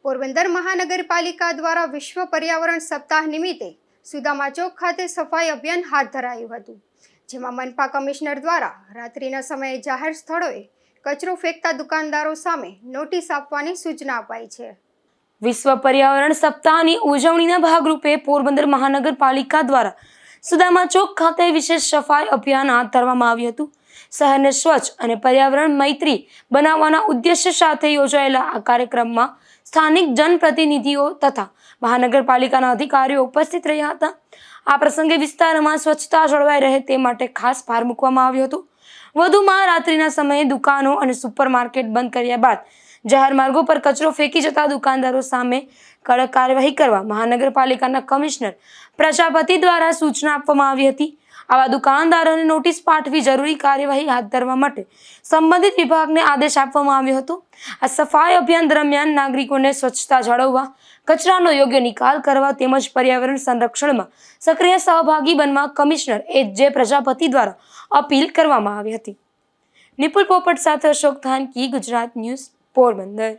પોરબંદર મહાનગરપાલિકા દ્વારા વિશ્વ પર્યાવરણ સપ્તાહ નિમિત્તે સુદામા ચોક ખાતે સફાઈ અભિયાન હાથ ધરાયું હતું, જેમાં મનપા કમિશનર દ્વારા રાત્રિના સમયે જાહેર સ્થળોએ કચરો ફેંકતા દુકાનદારો સામે નોટિસ આપવાની સૂચના અપાઈ છે। વિશ્વ પર્યાવરણ સપ્તાહની ઉજવણીના ભાગરૂપે પોરબંદર મહાનગરપાલિકા દ્વારા સુદામા ચોક ખાતે વિશેષ સફાઈ અભિયાન હાથ ધરવામાં આવ્યું હતું। શહેરને સ્વચ્છ અને પર્યાવરણ મૈત્રી બનાવવાના ઉદ્દેશ્ય સાથે યોજાયેલા આ કાર્યક્રમમાં સ્થાનિક જનપ્રતિનિધિઓ તથા મહાનગરપાલિકાના અધિકારીઓ ઉપસ્થિત રહ્યા હતા। આ પ્રસંગે વિસ્તારમાં સ્વચ્છતા જળવાઈ રહે તે માટે ખાસ ભાર મૂકવામાં આવ્યો હતો। વધુમાં રાત્રિના સમયે દુકાનો અને સુપરમાર્કેટ બંધ કર્યા બાદ જાહેર માર્ગો પર કચરો ફેંકી જતા દુકાનદારો સામે કડક કાર્યવાહી કરવા મહાનગરપાલિકાના કમિશનર પ્રજાપતિ દ્વારા સૂચના આપવામાં આવી હતી। આવા દુકાનદારોને નોટિસ પાઠવી જરૂરી કાર્યવાહી હાથ ધરવા માટે સંબંધિત વિભાગને આદેશ આપવામાં આવ્યો હતો। આ સફાઈ અભિયાન દરમિયાન નાગરિકોને સ્વચ્છતા જાળવવા, કચરાનો યોગ્ય નિકાલ કરવા તેમજ પર્યાવરણ સંરક્ષણમાં સક્રિય સહભાગી બનવા કમિશનર જે પ્રજાપતિ દ્વારા અપીલ કરવામાં આવી હતી। નિપુલ પોપટ સાથે અશોક ધાનકી, ગુજરાત ન્યૂઝ, પોરબંદર।